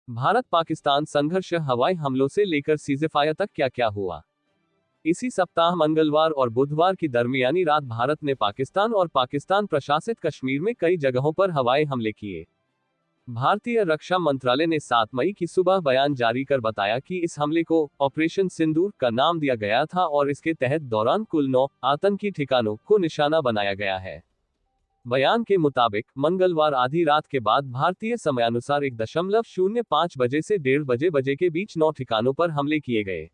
भारत पाकिस्तान संघर्ष, हवाई हमलों से लेकर सीज़फायर तक क्या क्या हुआ। इसी सप्ताह मंगलवार और बुधवार की दरमियानी रात भारत ने पाकिस्तान और पाकिस्तान प्रशासित कश्मीर में कई जगहों पर हवाई हमले किए। भारतीय रक्षा मंत्रालय ने 7 मई की सुबह बयान जारी कर बताया कि इस हमले को ऑपरेशन सिंदूर का नाम दिया गया था और इसके तहत दौरान कुल 9 आतंकी ठिकानों को निशाना बनाया गया है। बयान के मुताबिक मंगलवार आधी रात के बाद भारतीय समयानुसार 1:05 बजे से 1:30 बजे के बीच 9 ठिकानों पर हमले किए गए।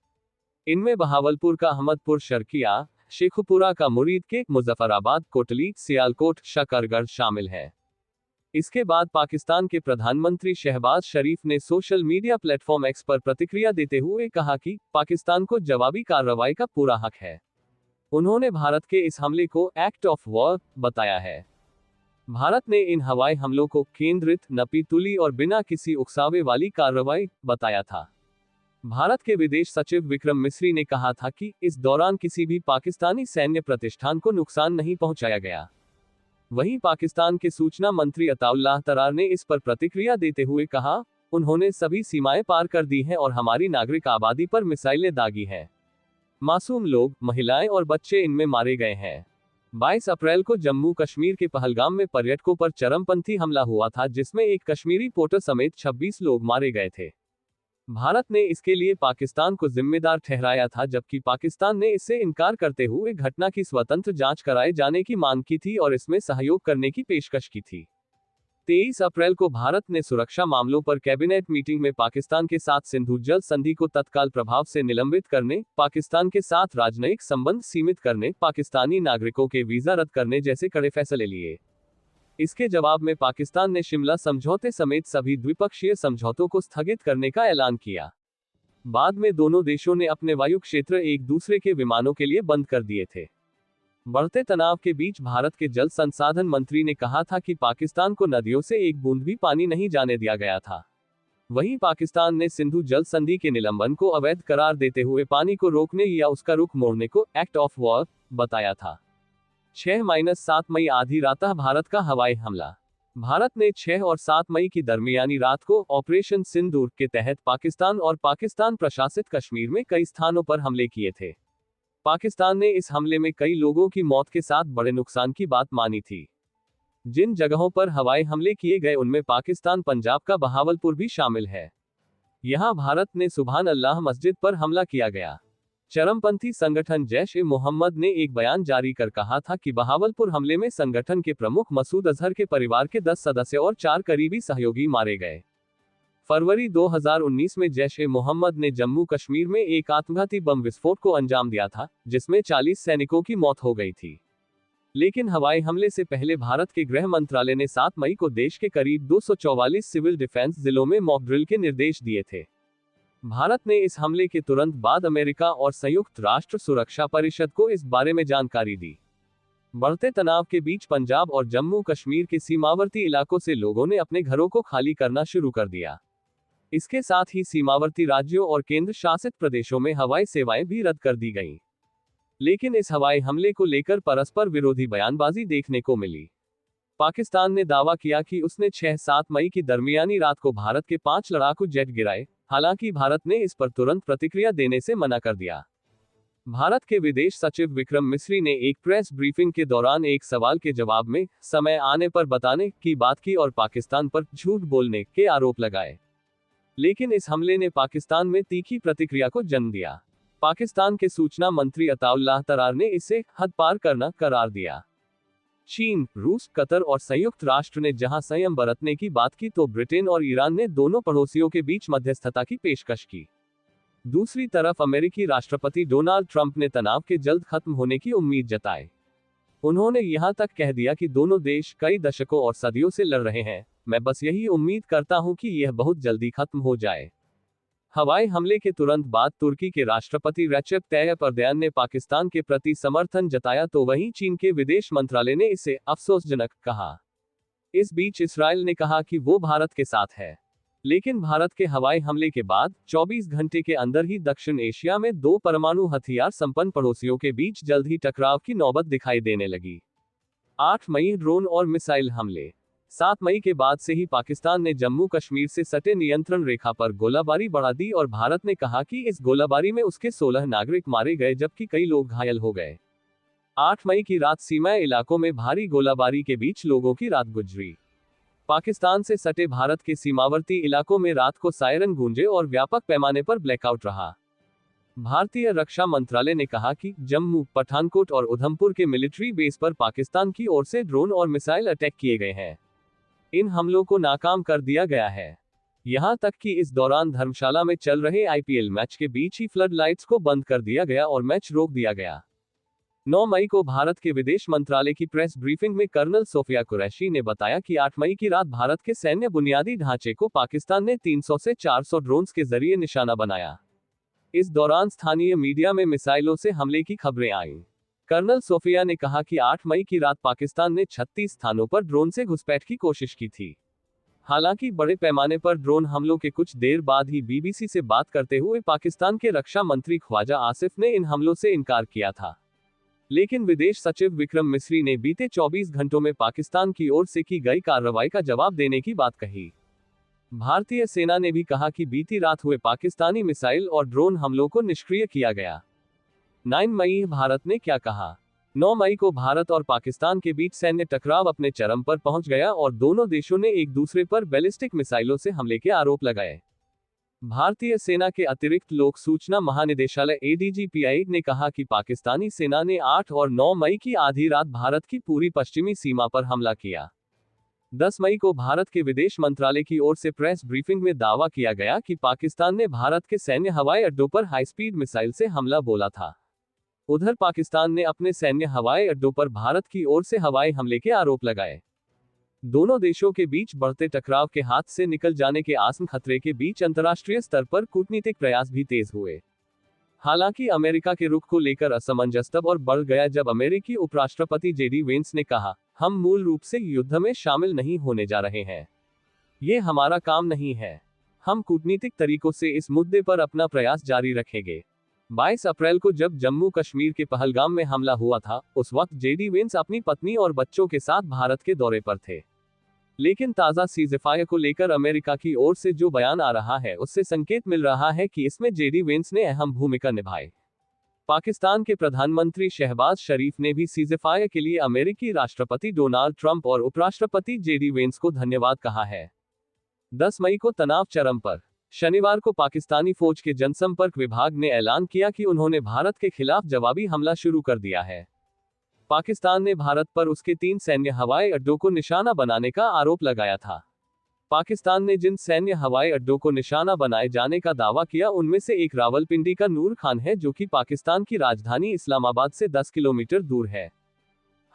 इनमें बहावलपुर का अहमदपुर शर्किया, शेखुपुरा का मुरीद के, मुजफ्फराबाद, कोटली, सियालकोट, शकरगढ़ शामिल है। इसके बाद पाकिस्तान के प्रधानमंत्री शहबाज शरीफ ने सोशल मीडिया प्लेटफॉर्म एक्स पर प्रतिक्रिया देते हुए कहा कि पाकिस्तान को जवाबी कार्रवाई का पूरा हक है। उन्होंने भारत के इस हमले को एक्ट ऑफ वॉर बताया है। भारत ने इन हवाई हमलों को केंद्रित, नपीतुली और बिना किसी उकसावे वाली कार्रवाई बताया था। भारत के विदेश सचिव विक्रम मिस्री ने कहा था कि इस दौरान किसी भी पाकिस्तानी सैन्य प्रतिष्ठान को नुकसान नहीं पहुंचाया गया। वहीं पाकिस्तान के सूचना मंत्री अताउल्लाह तरार ने इस पर प्रतिक्रिया देते हुए कहा, उन्होंने सभी सीमाएं पार कर दी हैं और हमारी नागरिक आबादी पर मिसाइलें दागी हैं। मासूम लोग, महिलाएं और बच्चे इनमें मारे गए हैं। 22 अप्रैल को जम्मू कश्मीर के पहलगाम में पर्यटकों पर चरमपंथी हमला हुआ था, जिसमें एक कश्मीरी पोर्टर समेत 26 लोग मारे गए थे। भारत ने इसके लिए पाकिस्तान को जिम्मेदार ठहराया था, जबकि पाकिस्तान ने इससे इनकार करते हुए घटना की स्वतंत्र जांच कराए जाने की मांग की थी और इसमें सहयोग करने की पेशकश की थी। 23 अप्रैल को भारत ने सुरक्षा मामलों पर कैबिनेट मीटिंग में पाकिस्तान के साथ सिंधु जल संधि को तत्काल प्रभाव से निलंबित करने, पाकिस्तान के साथ राजनयिक संबंध सीमित करने, पाकिस्तानी नागरिकों के वीजा रद्द करने जैसे कड़े फैसले लिए। इसके जवाब में पाकिस्तान ने शिमला समझौते समेत सभी द्विपक्षीय समझौतों को स्थगित करने का ऐलान किया। बाद में दोनों देशों ने अपने वायु क्षेत्र एक दूसरे के विमानों के लिए बंद कर दिए थे। बढ़ते तनाव के बीच भारत के जल संसाधन मंत्री ने कहा था कि पाकिस्तान को नदियों से एक बूंद भी पानी नहीं जाने दिया गया था। वहीं पाकिस्तान ने सिंधु जल संधि के निलंबन को अवैध करार देते हुए पानी को रोकने या उसका रुख मोड़ने को एक्ट ऑफ वॉर बताया था। 6-7 मई आधी रात भारत का हवाई हमला। भारत ने 6 और 7 मई की दरमियानी रात को ऑपरेशन सिंदूर के तहत पाकिस्तान और पाकिस्तान प्रशासित कश्मीर में कई स्थानों पर हमले किए थे। पाकिस्तान ने इस हमले में कई लोगों की मौत के साथ बड़े नुकसान की बात मानी थी। जिन जगहों पर हवाई हमले किए गए उनमें पाकिस्तान पंजाब का बहावलपुर भी शामिल है। यहां भारत ने सुभान अल्लाह मस्जिद पर हमला किया गया। चरमपंथी संगठन जैश-ए-मोहम्मद ने एक बयान जारी कर कहा था कि बहावलपुर हमले में संगठन के प्रमुख मसूद अजहर के परिवार के 10 सदस्य और 4 करीबी सहयोगी मारे गए। फरवरी 2019 में जैश-ए-मोहम्मद ने जम्मू कश्मीर में एक आत्मघाती बम विस्फोट को अंजाम दिया था, जिसमें 40 सैनिकों की मौत हो गई थी। लेकिन हवाई हमले से पहले भारत के गृह मंत्रालय ने 7 मई को देश के करीब 244 सिविल डिफेंस जिलों में मॉक ड्रिल के निर्देश दिए थे। भारत ने इस हमले के तुरंत बाद अमेरिका और संयुक्त राष्ट्र सुरक्षा परिषद को इस बारे में जानकारी दी। बढ़ते तनाव के बीच पंजाब और जम्मू कश्मीर के सीमावर्ती इलाकों से लोगों ने अपने घरों को खाली करना शुरू कर दिया। इसके साथ ही सीमावर्ती राज्यों और केंद्र शासित प्रदेशों में हवाई सेवाएं भी रद्द कर दी गईं। लेकिन इस हवाई हमले को लेकर परस्पर विरोधी बयानबाजी देखने को मिली। पाकिस्तान ने दावा किया कि उसने 6-7 मई की दरमियानी रात को भारत के 5 लड़ाकू जेट गिराए, हालांकि भारत ने इस पर तुरंत प्रतिक्रिया देने से मना कर दिया। भारत के विदेश सचिव विक्रम मिस्री ने एक प्रेस ब्रीफिंग के दौरान एक सवाल के जवाब में समय आने पर बताने की बात की और पाकिस्तान पर झूठ बोलने के आरोप लगाए। लेकिन इस हमले ने पाकिस्तान में तीखी प्रतिक्रिया को जन्म दिया। पाकिस्तान के सूचना मंत्री अताउल्लाह तरार ने इसे हद पार करना करार दिया। चीन, रूस, कतर और संयुक्त राष्ट्र ने जहां संयम बरतने की बात की, तो ब्रिटेन और ईरान ने दोनों पड़ोसियों के बीच मध्यस्थता की पेशकश की। दूसरी तरफ अमेरिकी राष्ट्रपति डोनाल्ड ट्रंप ने तनाव के जल्द खत्म होने की उम्मीद जताई। उन्होंने यहां तक कह दिया कि दोनों देश कई दशकों और सदियों से लड़ रहे हैं, मैं बस यही उम्मीद करता हूं कि यह बहुत जल्दी खत्म हो जाए। हवाई हमले के तुरंत बाद तुर्की के राष्ट्रपति रेसेप तय्यप एर्दोगान ने पाकिस्तान के प्रति समर्थन जताया, तो वहीं चीन के विदेश मंत्रालय ने इसे अफसोसजनक कहा। इस बीच इस्राएल ने कहा कि वो भारत के साथ है। लेकिन भारत के हवाई हमले के बाद 24 घंटे के अंदर ही दक्षिण एशिया में 2 परमाणु हथियार संपन्न पड़ोसियों के बीच जल्द ही टकराव की नौबत दिखाई देने लगी। 8 मई ड्रोन और मिसाइल हमले। 7 मई के बाद से ही पाकिस्तान ने जम्मू कश्मीर से सटे नियंत्रण रेखा पर गोलाबारी बढ़ा दी और भारत ने कहा कि इस गोलाबारी में उसके 16 नागरिक मारे गए जबकि कई लोग घायल हो गए। 8 मई की रात सीमाई इलाकों में भारी गोलाबारी के बीच लोगों की रात गुजरी। पाकिस्तान से सटे भारत के सीमावर्ती इलाकों में रात को सायरन गूंजे और व्यापक पैमाने पर ब्लैकआउट रहा। भारतीय रक्षा मंत्रालय ने कहा कि जम्मू, पठानकोट और उधमपुर के मिलिट्री बेस पर पाकिस्तान की ओर से ड्रोन और मिसाइल अटैक किए गए हैं। इन हमलों को नाकाम कर दिया गया है। यहां तक कि इस दौरान धर्मशाला में चल रहे आईपीएल मैच के बीच ही फ्लड लाइट्स को बंद कर दिया गया और मैच रोक दिया गया। 9 मई को भारत के विदेश मंत्रालय की प्रेस ब्रीफिंग में कर्नल सोफिया कुरैशी ने बताया कि 8 मई की रात भारत के सैन्य बुनियादी ढांचे को पाकिस्तान ने 300 से 400 ड्रोन्स के जरिए निशाना बनाया। इस दौरान स्थानीय मीडिया में मिसाइलों से हमले की खबरें आईं। कर्नल सोफिया ने कहा कि 8 मई की रात पाकिस्तान ने 36 स्थानों पर ड्रोन से घुसपैठ की कोशिश की थी। हालांकि बड़े पैमाने पर ड्रोन हमलों के कुछ देर बाद ही बीबीसी से बात करते हुए पाकिस्तान के रक्षा मंत्री ख्वाजा आसिफ ने इन हमलों से इनकार किया था। लेकिन विदेश सचिव विक्रम मिस्री ने बीते 24 घंटों में पाकिस्तान की ओर से की गई कार्रवाई का जवाब देने की बात कही। भारतीय सेना ने भी कहा कि बीती रात हुए पाकिस्तानी मिसाइल और ड्रोन हमलों को निष्क्रिय किया गया। 9 मई भारत ने क्या कहा? 9 मई को भारत और पाकिस्तान के बीच सैन्य टकराव अपने चरम पर पहुंच गया और दोनों देशों ने एक दूसरे पर बैलिस्टिक मिसाइलों से हमले के आरोप लगाए। भारतीय सेना के अतिरिक्त लोक सूचना महानिदेशालय एडीजीपी ने कहा कि पाकिस्तानी सेना ने 8 और 9 मई की आधी रात भारत की पूरी पश्चिमी सीमा पर हमला किया। 10 मई को भारत के विदेश मंत्रालय की ओर से प्रेस ब्रीफिंग में दावा किया गया कि पाकिस्तान ने भारत के सैन्य हवाई अड्डों पर हाई स्पीड मिसाइल से हमला बोला था। उधर पाकिस्तान ने अपने सैन्य हवाई अड्डों पर भारत की ओर से हवाई हमले के आरोप लगाए। दोनों देशों के बीच बढ़ते टकराव के हाथ से निकल जाने के आसन्न खतरे के बीच अंतर्राष्ट्रीय स्तर पर कूटनीतिक प्रयास भी तेज हुए। हालांकि अमेरिका के रुख को लेकर असमंजस तब और बढ़ गया जब अमेरिकी उपराष्ट्रपति जेडी वेंस ने कहा, हम मूल रूप से युद्ध में शामिल नहीं होने जा रहे हैं। ये हमारा काम नहीं है। हम कूटनीतिक तरीकों से इस मुद्दे पर अपना प्रयास जारी रखेंगे। 22 अप्रैल को जब जम्मू कश्मीर के पहलगाम में हमला हुआ था, उस वक्त जेडी वेंस अपनी पत्नी और बच्चों के साथ भारत के दौरे पर थे। लेकिन ताज़ा सीज़फायर को लेकर अमेरिका की ओर से जो बयान आ रहा है उससे संकेत मिल रहा है कि इसमें जेडी वेंस ने अहम भूमिका निभाई। पाकिस्तान के प्रधानमंत्री शहबाज शरीफ ने भी सीज़फायर के लिए अमेरिकी राष्ट्रपति डोनाल्ड ट्रंप और उपराष्ट्रपति जेडी वेंस को धन्यवाद कहा है। 10 मई को तनाव चरम पर। शनिवार को पाकिस्तानी फौज के जनसंपर्क विभाग ने ऐलान किया कि उन्होंने भारत के खिलाफ जवाबी हमला शुरू कर दिया है। पाकिस्तान ने भारत पर उसके 3 सैन्य हवाई अड्डों को निशाना बनाने का आरोप लगाया था। पाकिस्तान ने जिन सैन्य हवाई अड्डों को निशाना बनाए जाने का दावा किया उनमें से एक रावलपिंडी का नूर खान है, जो कि पाकिस्तान की राजधानी इस्लामाबाद से 10 किलोमीटर दूर है।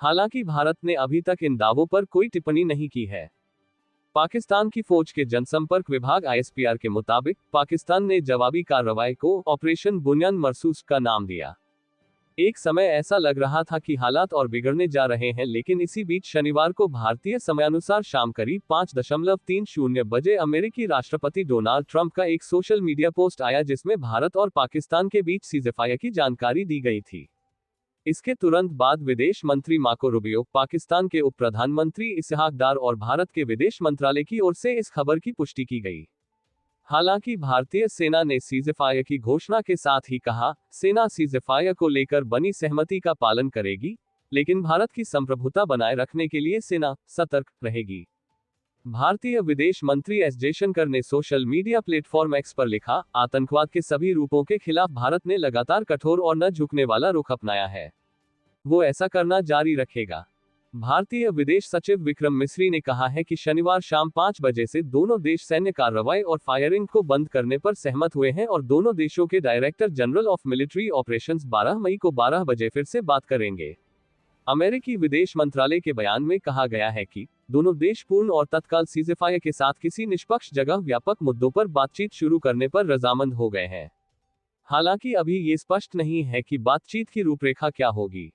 हालांकि भारत ने अभी तक इन दावों पर कोई टिप्पणी नहीं की है। पाकिस्तान की फौज के जनसंपर्क विभाग आईएसपीआर के मुताबिक पाकिस्तान ने जवाबी कार्रवाई को ऑपरेशन बुनियान मरसूस का नाम दिया। एक समय ऐसा लग रहा था कि हालात और बिगड़ने जा रहे हैं, लेकिन इसी बीच शनिवार को भारतीय समयानुसार शाम करीब 5:30 बजे अमेरिकी राष्ट्रपति डोनाल्ड ट्रंप का एक सोशल मीडिया पोस्ट आया जिसमें भारत और पाकिस्तान के बीच सीज़फायर की जानकारी दी गई थी। इसके तुरंत बाद विदेश मंत्री मार्को रूबियो, पाकिस्तान के उप प्रधानमंत्री इसहाक डार और भारत के विदेश मंत्रालय की ओर से इस खबर की पुष्टि की गई। हालांकि भारतीय सेना ने सीज़फायर की घोषणा के साथ ही कहा, सेना सीज़फायर को लेकर बनी सहमति का पालन करेगी, लेकिन भारत की संप्रभुता बनाए रखने के लिए सेना सतर्क रहेगी। भारतीय विदेश मंत्री एस जयशंकर ने सोशल मीडिया प्लेटफॉर्म एक्स पर लिखा, आतंकवाद के सभी रूपों के खिलाफ भारत ने लगातार कठोर और न झुकने वाला रुख अपनाया है। वो ऐसा करना जारी रखेगा। भारतीय विदेश सचिव विक्रम मिस्री ने कहा है कि शनिवार शाम 5 बजे से दोनों देश सैन्य कार्रवाई और फायरिंग को बंद करने पर सहमत हुए हैं और दोनों देशों के director general of military operations 12 मई को 12 बजे फिर से बात करेंगे। अमेरिकी विदेश मंत्रालय के बयान में कहा गया है कि दोनों देश पूर्ण और तत्काल सीज़फायर के साथ किसी निष्पक्ष जगह व्यापक मुद्दों पर बातचीत शुरू करने पर रजामंद हो गए हैं। हालांकि अभी ये स्पष्ट नहीं है कि बातचीत की रूपरेखा क्या होगी।